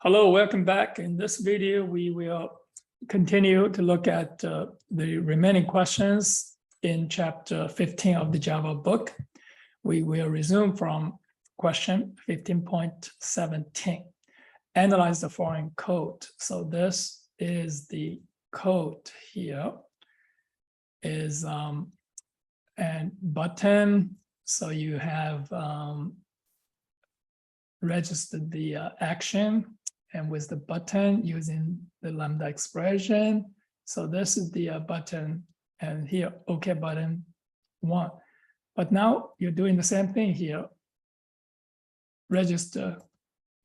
Hello, welcome back. In this video, we will continue to look at the remaining questions in chapter 15 of the Java book. We will resume from question 15.17. Analyze the foreign code. So this is the code here. Is and button. So you have registered the action. And with the button using the lambda expression. So this is the button, and here, OK button 1. But now you're doing the same thing here. Register,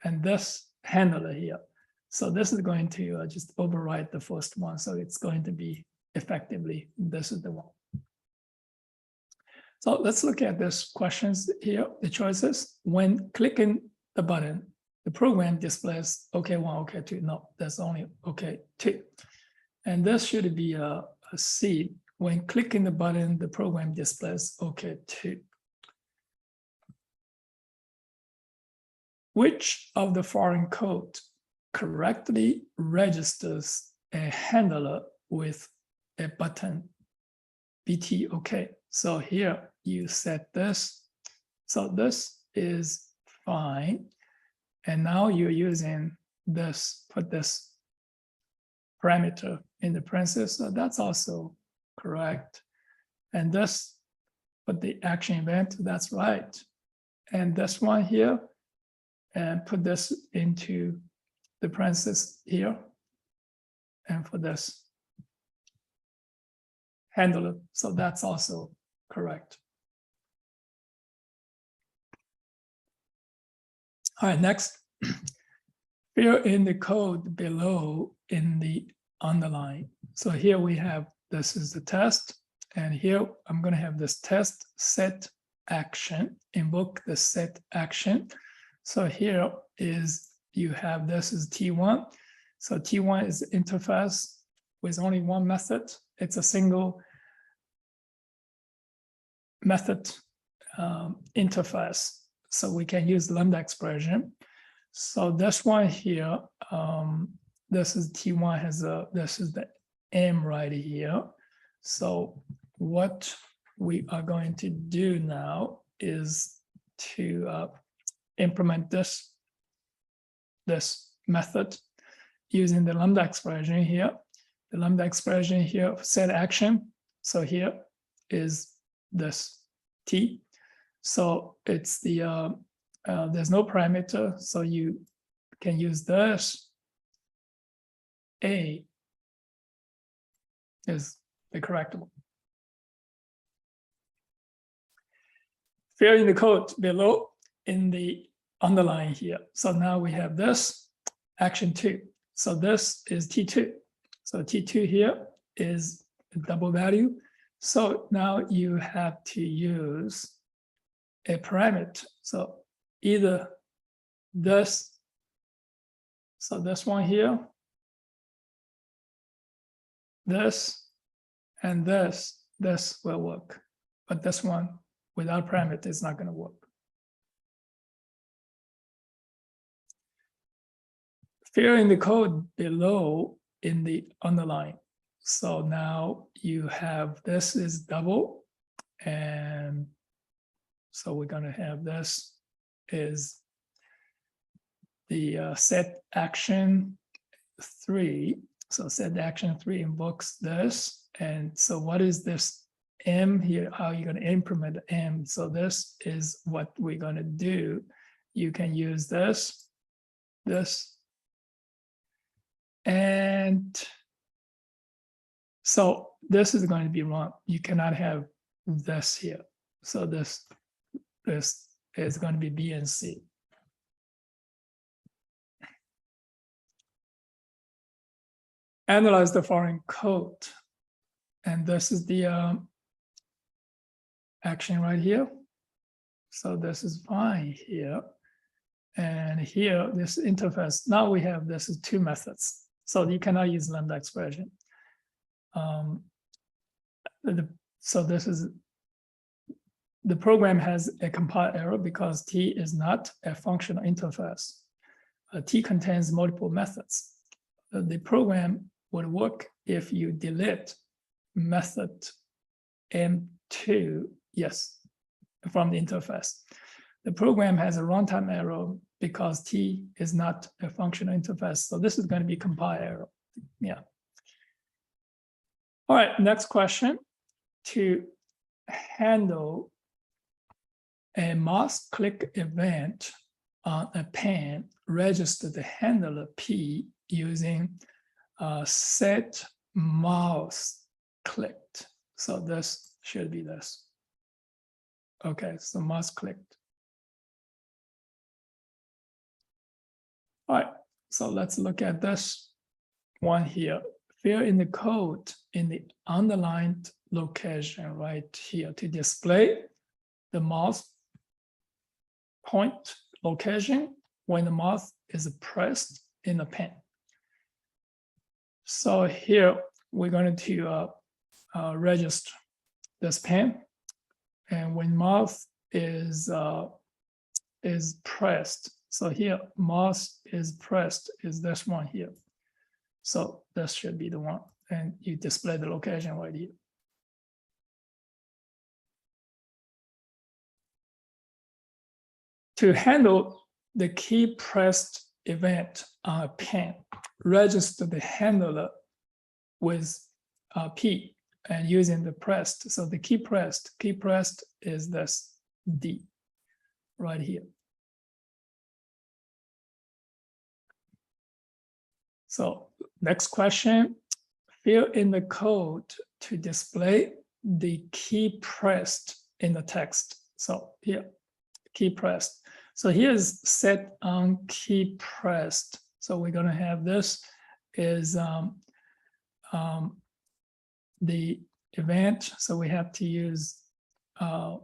and this handler here. So this is going to just override the first one. So it's going to be effectively, this is the one. So let's look at these questions here, the choices. When clicking the button, the program displays OK1, OK2. No, that's only OK2. And this should be a C. When clicking the button, the program displays OK2. Which of the foreign code correctly registers a handler with a button BT OK? So here you set this. So this is fine. And now you're using this, put this parameter in the parentheses, so that's also correct. And this, put the action event, that's right. And this one here, and put this into the parentheses here. And for this handler, so that's also correct. All right, next, fill in the code below in the underline. So here we have, this is the test, and here I'm going to have this test set action, invoke the set action. So here is, you have, this is T1. So T1 is interface with only one method. It's a single method interface. So we can use lambda expression. So this one here, this is T1 has this is the M right here. So what we are going to do now is to implement this method using the lambda expression here. The lambda expression here, set action. So here is this T. So it's the, there's no parameter, so you can use this. A is the correct one. Fill in the code below in the underline here. So now we have this action 2. So this is T2. So T2 here is a double value. So now you have to use a parameter. So either this, so this one here, this, and this will work. But this one without parameter is not going to work. Fill in the code below in the underline. So now you have, this is double, and so we're going to have this is the set action 3. So set action 3 invokes this. And so what is this M here? How are you going to implement M? So this is what we're going to do. You can use this, and so this is going to be wrong. You cannot have this here. So this is going to be B and C. Analyze the foreign code. And this is the action right here. So this is fine here. And here, this interface, now we have, this is 2 methods. So you cannot use lambda expression. So this is, the program has a compile error because T is not a functional interface. T contains multiple methods. The program would work if you delete method M2, yes, from the interface. The program has a runtime error because T is not a functional interface. So this is going to be compile error. Yeah. All right, next question. To handle a mouse click event on a pen, register the handler P using set mouse clicked. So this should be this. Okay, so mouse clicked. All right, so let's look at this one here. Fill in the code in the underlined location right here to display the mouse point location when the mouse is pressed in the pen. So here we're going to register this pen, and when mouse is pressed, so here mouse is pressed is this one here. So this should be the one, and you display the location right here. To handle the key pressed event on a pen, register the handler with P and using the pressed. So the key pressed is this D right here. So next question, fill in the code to display the key pressed in the text. So here, key pressed. So here's set on key pressed. So we're going to have this is the event. So we have to use not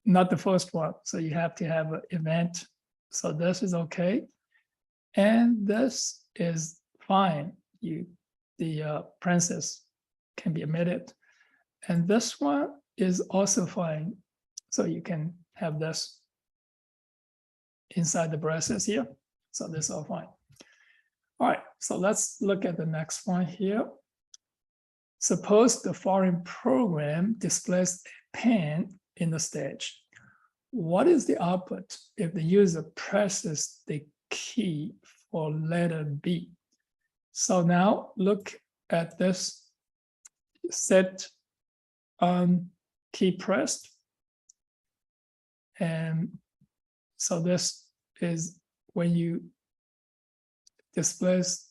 the first one. So you have to have an event. So this is okay. And this is fine. The parentheses can be omitted. And this one is also fine. So you can have this inside the braces here. So this is all fine. All right, so let's look at the next one here. Suppose the foreign program displays a pen in the stage. What is the output if the user presses the key for letter B? So now look at this set key pressed. And so this is when you displays,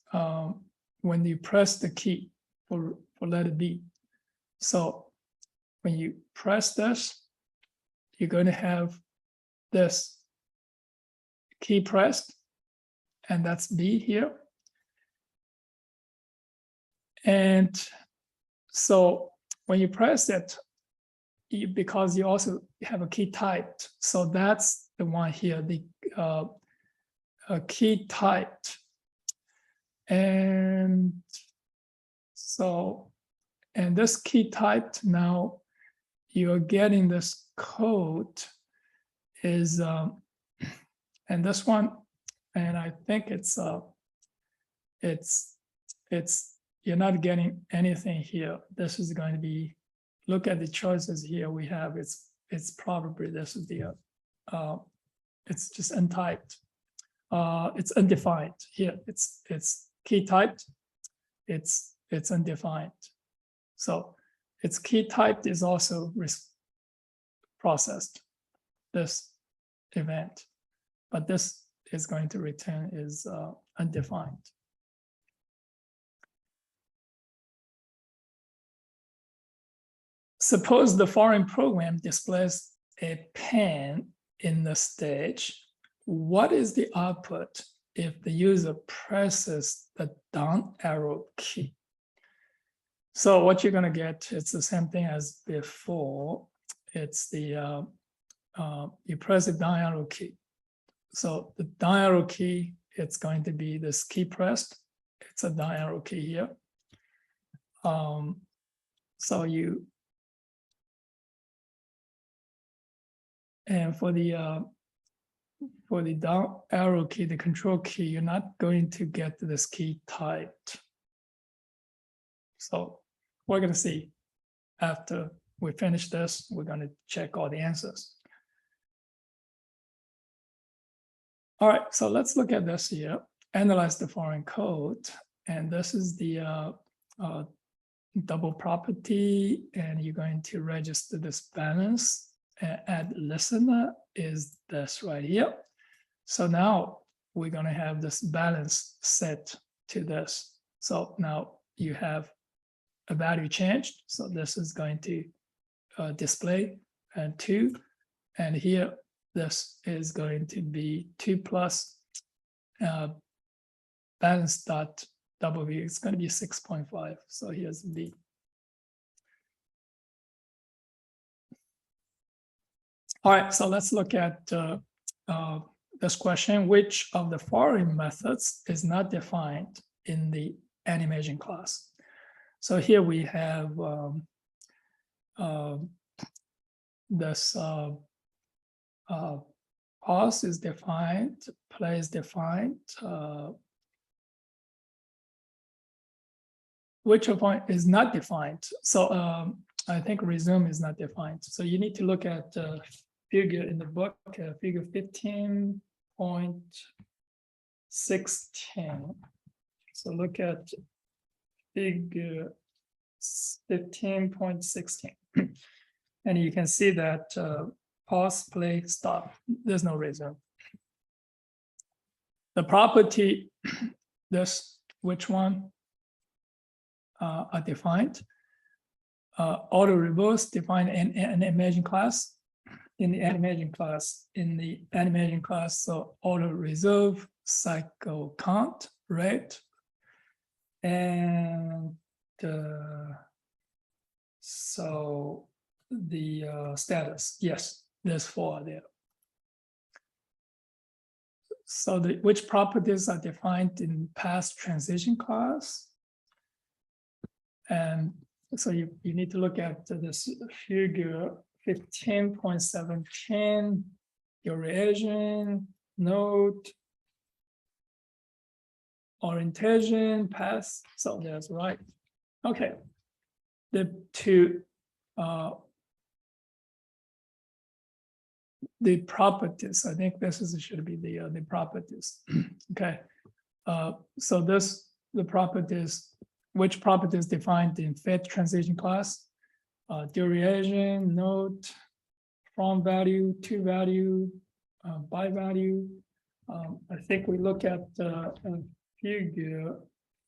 when you press the key for letter B. So when you press this, you're going to have this key pressed, and that's B here. And so when you press it, because you also have a key typed, so that's the one here, the key typed. And so, and this key typed, now you're getting this code is, and this one, and I think it's you're not getting anything here. This is going to be, look at the choices here we have, it's probably this is the, it's just untyped. It's undefined here. It's key typed. It's undefined. So its key typed is also processed this event, but this is going to return is undefined. Suppose the foreign program displays a pen in the stage. What is the output if the user presses the down arrow key? So what you're going to get, it's the same thing as before. It's the, you press the down arrow key. So the down arrow key, it's going to be this key pressed. It's a down arrow key here. So you, and for the for the down arrow key, the control key, you're not going to get this key typed. So we're going to see after we finish this, we're going to check all the answers. All right, so let's look at this here. Analyze the foreign code. And this is the double property, and you're going to register this balance. Add listener is this right here. So now we're going to have this balance set to this. So now you have a value changed. So this is going to display and 2. And here, this is going to be 2 plus balance dot W. It's going to be 6.5. So here's B. All right, so let's look at this question. Which of the following methods is not defined in the animation class? So here we have this pause is defined, play is defined. Which of one is not defined? So I think resume is not defined. So you need to look at figure in the book, figure 15.16. So look at figure 15.16. And you can see that pause, play, stop. There's no resume. The property, this, which one are defined? Auto reverse defined in an animation class. In the animation class, so auto reserve, cycle count, right? And so the status, yes, there's 4 there. So which properties are defined in past transition class? And so you need to look at this figure 15.17, duration, node, orientation, path. So that's right. Okay. The properties. I think this should be the properties. Okay. So the properties. Which properties defined in 5th transition class? Duration, node, from value, to value, by value. I think we look at figure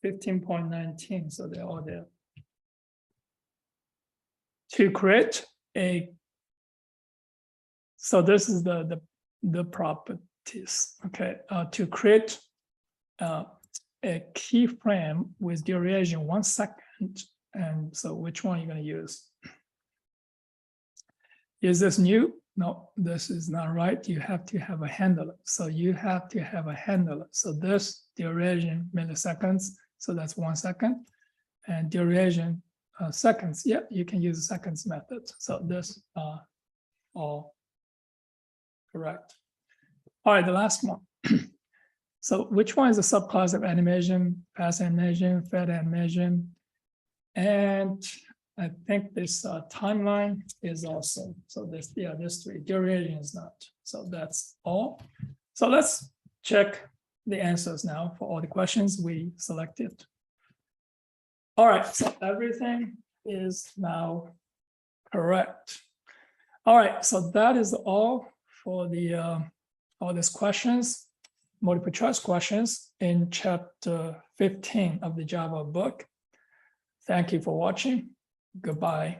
15.19, so they're all there. To create a, so this is the properties. Okay, to create a keyframe with duration 1 second. And so which one are you going to use? Is this new? No, this is not right. You have to have a handler. So you have to have a handler. So this duration milliseconds. So that's 1 second. And duration seconds. Yeah, you can use the seconds method. So this all correct. All right, the last one. So which one is a subclass of animation, fast animation, fed animation? And I think this timeline is also, so this, yeah, this 3, duration is not. So that's all. So let's check the answers now for all the questions we selected. All right, so everything is now correct. All right, so that is all for the all these questions. Multiple choice questions in chapter 15 of the Java book. Thank you for watching. Goodbye.